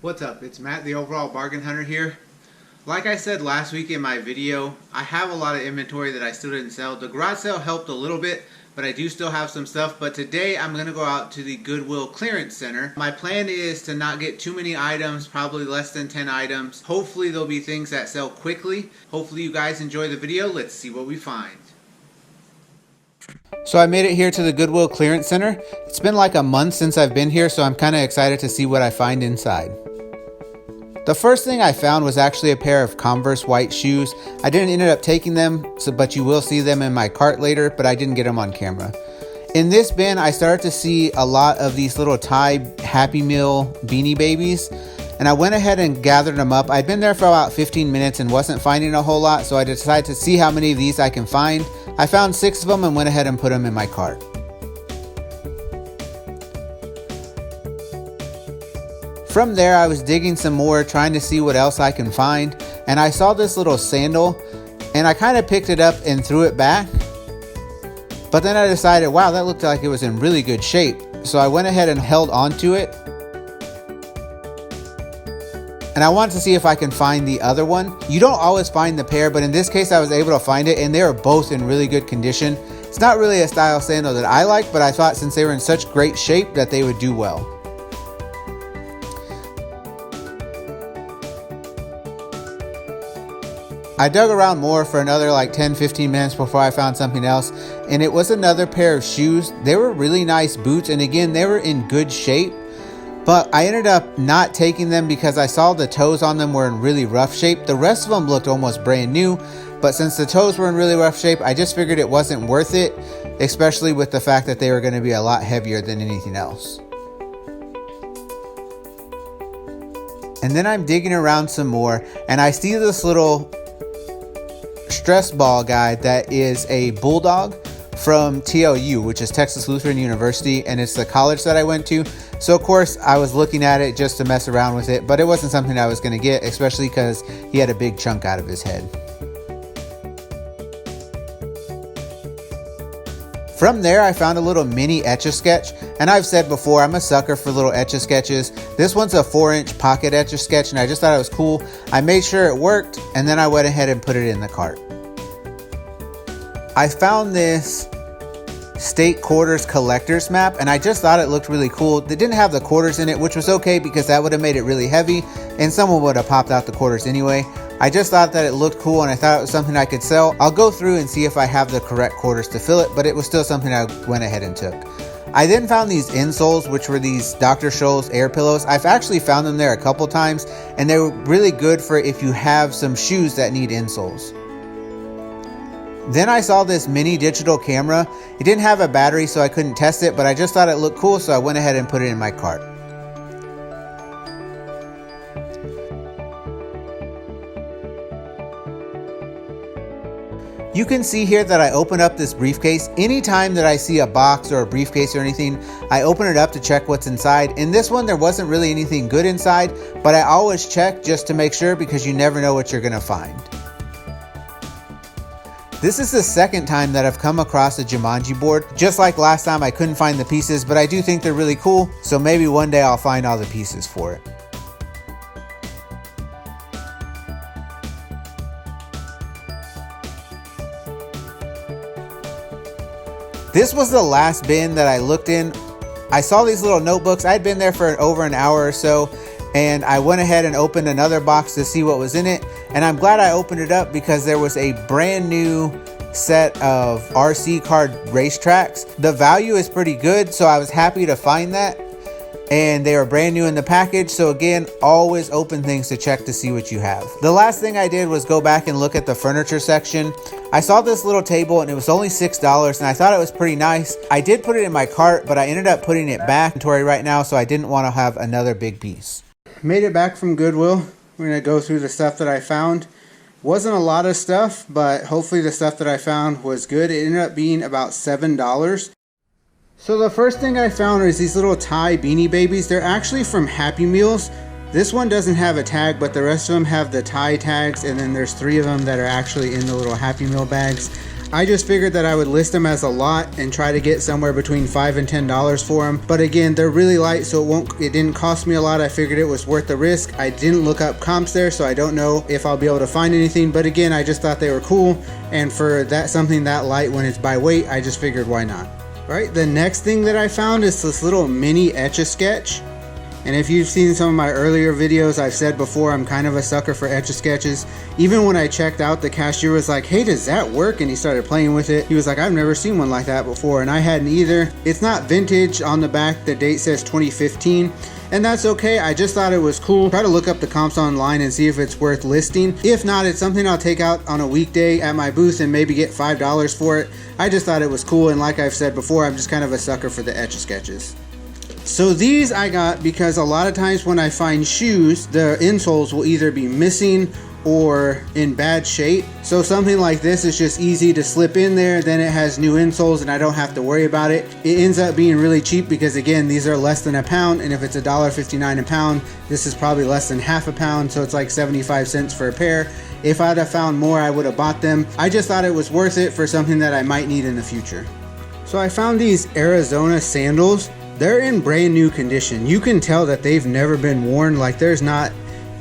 What's up? It's Matt, the overall bargain hunter here. Like I said last week in my video, I have a lot of inventory that I still didn't sell. The garage sale helped a little bit, but I do still have some stuff. But today I'm going to go out to the Goodwill clearance center. My plan is to not get too many items, probably less than 10 items. Hopefully there'll be things that sell quickly. Hopefully you guys enjoy the video. Let's see what we find. So I made it here to the Goodwill clearance center. It's been like a month since I've been here, so I'm kind of excited to see what I find inside. The first thing I found was actually a pair of Converse white shoes. I didn't end up taking them, but you will see them in my cart later, but I didn't get them on camera. In this bin, I started to see a lot of these little Thai Happy Meal Beanie Babies, and I went ahead and gathered them up. I'd been there for about 15 minutes and wasn't finding a whole lot, so I decided to see how many of these I can find. I found 6 of them and went ahead and put them in my cart. From there, I was digging some more, trying to see what else I can find, and I saw this little sandal, and I kind of picked it up and threw it back. But then I decided, wow, that looked like it was in really good shape. So I went ahead and held onto it. And I wanted to see if I can find the other one. You don't always find the pair, but in this case I was able to find it, and they were both in really good condition. It's not really a style sandal that I like, but I thought since they were in such great shape that they would do well. I dug around more for another like 10-15 minutes before I found something else, and it was another pair of shoes. They were really nice boots, and again, they were in good shape, but I ended up not taking them because I saw the toes on them were in really rough shape. The rest of them looked almost brand new, but since the toes were in really rough shape, I just figured it wasn't worth it, especially with the fact that they were going to be a lot heavier than anything else. And then I'm digging around some more, and I see this little stress ball guy that is a bulldog from TLU, which is Texas Lutheran University, and it's the college that I went to. So of course I was looking at it just to mess around with it, but it wasn't something I was going to get, especially because he had a big chunk out of his head. From there, I found a little mini Etch-a-Sketch, and I've said before, I'm a sucker for little Etch-a-Sketches. This one's a 4-inch pocket Etch-a-Sketch, and I just thought it was cool. I made sure it worked, and then I went ahead and put it in the cart. I found this state quarters collector's map, and I just thought it looked really cool. They didn't have the quarters in it, which was okay because that would have made it really heavy, and someone would have popped out the quarters anyway. I just thought that it looked cool, and I thought it was something I could sell. I'll go through and see if I have the correct quarters to fill it, but it was still something I went ahead and took. I then found these insoles, which were these Dr. Scholl's air pillows. I've actually found them there a couple times, and they were really good for if you have some shoes that need insoles. Then I saw this mini digital camera. It didn't have a battery, so I couldn't test it, but I just thought it looked cool, so I went ahead and put it in my cart. You can see here that I open up this briefcase. Anytime that I see a box or a briefcase or anything, I open it up to check what's inside. In this one, there wasn't really anything good inside, but I always check just to make sure because you never know what you're gonna find. This is the second time that I've come across a Jumanji board. Just like last time, I couldn't find the pieces, but I do think they're really cool, so maybe one day I'll find all the pieces for it. This was the last bin that I looked in. I saw these little notebooks. I'd been there for over an hour or so, and I went ahead and opened another box to see what was in it. And I'm glad I opened it up because there was a brand new set of RC card racetracks. The value is pretty good, so I was happy to find that. And they were brand new in the package, so again, always open things to check to see what you have. The last thing I did was go back and look at the furniture section. I saw this little table and it was only $6, and I thought it was pretty nice. I did put it in my cart, but I ended up putting it back in inventory right now, so I didn't want to have another big piece. Made it back from Goodwill. We're going to go through the stuff that I found. Wasn't a lot of stuff, but hopefully the stuff that I found was good. It ended up being about $7. So the first thing I found is these little Thai Beanie Babies. They're actually from Happy Meals. This one doesn't have a tag, but the rest of them have the Thai tags, and then there's 3 of them that are actually in the little Happy Meal bags. I just figured that I would list them as a lot and try to get somewhere between $5 and $10 for them. But again, they're really light, so it didn't cost me a lot. I figured it was worth the risk. I didn't look up comps there, so I don't know if I'll be able to find anything. But again, I just thought they were cool, and for that something that light when it's by weight, I just figured why not. All right, the next thing that I found is this little mini Etch-a-Sketch. And if you've seen some of my earlier videos, I've said before I'm kind of a sucker for Etch-a-Sketches. Even when I checked out, the cashier was like, hey, does that work? And he started playing with it. He was like, I've never seen one like that before, and I hadn't either. It's not vintage. On the back, the date says 2015. And that's okay. I just thought it was cool. Try to look up the comps online and see if it's worth listing. If not, it's something I'll take out on a weekday at my booth and maybe get $5 for it. I just thought it was cool, and like I've said before, I'm just kind of a sucker for the Etch-a-Sketches. So these I got because a lot of times when I find shoes, the insoles will either be missing or in bad shape. So something like this is just easy to slip in there, then it has new insoles and I don't have to worry about it. It ends up being really cheap because again, these are less than a pound, and if it's $1.59 a pound, this is probably less than half a pound, so it's like 75 cents for a pair. If I'd have found more, I would have bought them. I just thought it was worth it for something that I might need in the future. So I found these Arizona sandals. They're in brand new condition. You can tell that they've never been worn. Like there's not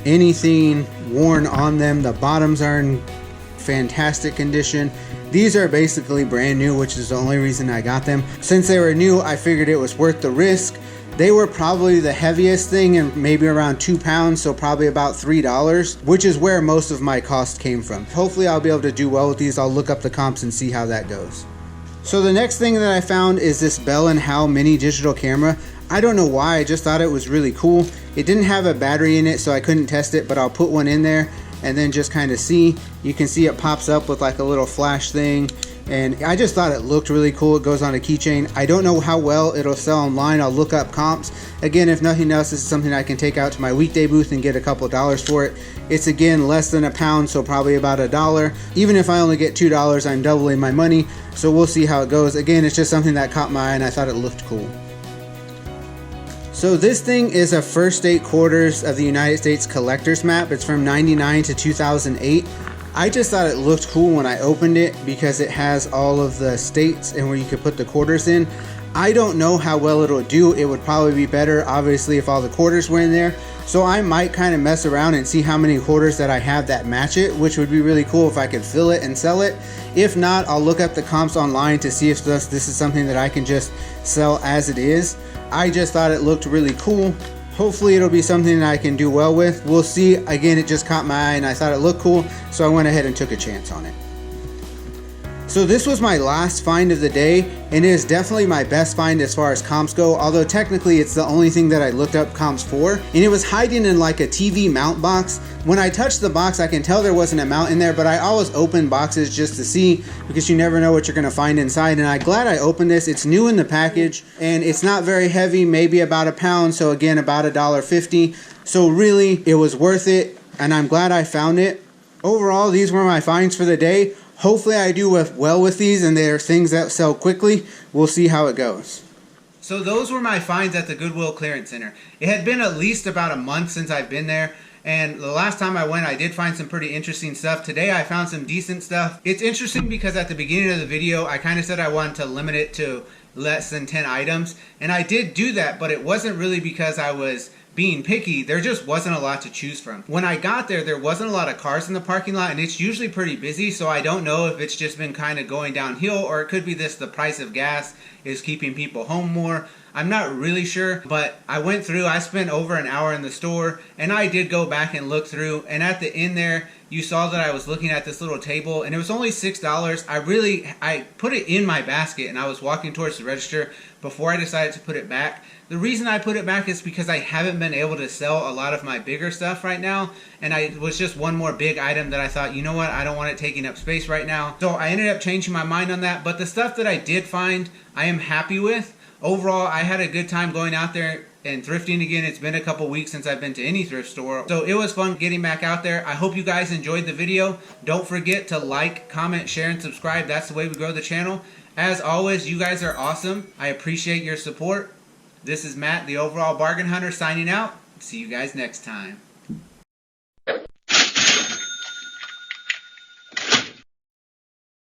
anything worn on them. The bottoms are in fantastic condition. These are basically brand new, which is the only reason I got them. Since they were new, I figured it was worth the risk. They were probably the heaviest thing, and maybe around 2 pounds, so probably about $3, which is where most of my cost came from. Hopefully I'll be able to do well with these. I'll look up the comps and see how that goes. So the next thing that I found is this Bell & Howell mini digital camera. I don't know why, I just thought it was really cool. It didn't have a battery in it, so I couldn't test it, but I'll put one in there and then just kind of see. You can see it pops up with like a little flash thing, and I just thought it looked really cool. It goes on a keychain. I don't know how well it'll sell online. I'll look up comps. Again, if nothing else, this is something I can take out to my weekday booth and get a couple dollars for it. It's again less than a pound, so probably about $1. Even if I only get $2, I'm doubling my money, so we'll see how it goes. Again, it's just something that caught my eye and I thought it looked cool. So this thing is a first state quarters of the United States collector's map. It's from 99 to 2008. I just thought it looked cool when I opened it because it has all of the states and where you could put the quarters in. I don't know how well it'll do. It would probably be better, obviously, if all the quarters were in there. So I might kind of mess around and see how many quarters that I have that match it, which would be really cool if I could fill it and sell it. If not, I'll look up the comps online to see if this is something that I can just sell as it is. I just thought it looked really cool. Hopefully it'll be something that I can do well with. We'll see. Again, it just caught my eye and I thought it looked cool, so I went ahead and took a chance on it. So this was my last find of the day, and it is definitely my best find as far as comps go, although technically it's the only thing that I looked up comps for, and it was hiding in like a TV mount box. When I touched the box, I can tell there wasn't a mount in there, but I always open boxes just to see, because you never know what you're going to find inside, and I'm glad I opened this. It's new in the package, and it's not very heavy, maybe about a pound, so again, about $1.50. So really, it was worth it, and I'm glad I found it. Overall, these were my finds for the day. Hopefully I do well with these, and they're things that sell quickly. We'll see how it goes. So those were my finds at the Goodwill Clearance Center. It had been at least about a month since I've been there, and the last time I went I did find some pretty interesting stuff. Today I found some decent stuff. It's interesting because at the beginning of the video I kind of said I wanted to limit it to less than 10 items, and I did do that, but it wasn't really because I was being picky. There just wasn't a lot to choose from. When I got there, there wasn't a lot of cars in the parking lot, and it's usually pretty busy, so I don't know if it's just been kind of going downhill, or it could be the price of gas is keeping people home more. I'm not really sure, but I went through, I spent over an hour in the store, and I did go back and look through, and at the end there, you saw that I was looking at this little table, and it was only $6. I put it in my basket, and I was walking towards the register before I decided to put it back. The reason I put it back is because I haven't been able to sell a lot of my bigger stuff right now, and it was just one more big item that I thought, you know what, I don't want it taking up space right now. So I ended up changing my mind on that, but the stuff that I did find, I am happy with. Overall, I had a good time going out there and thrifting again. It's been a couple weeks since I've been to any thrift store, so it was fun getting back out there. I hope you guys enjoyed the video. Don't forget to like, comment, share, and subscribe. That's the way we grow the channel. As always, you guys are awesome. I appreciate your support. This is Matt, the Overall Bargain Hunter, signing out. See you guys next time.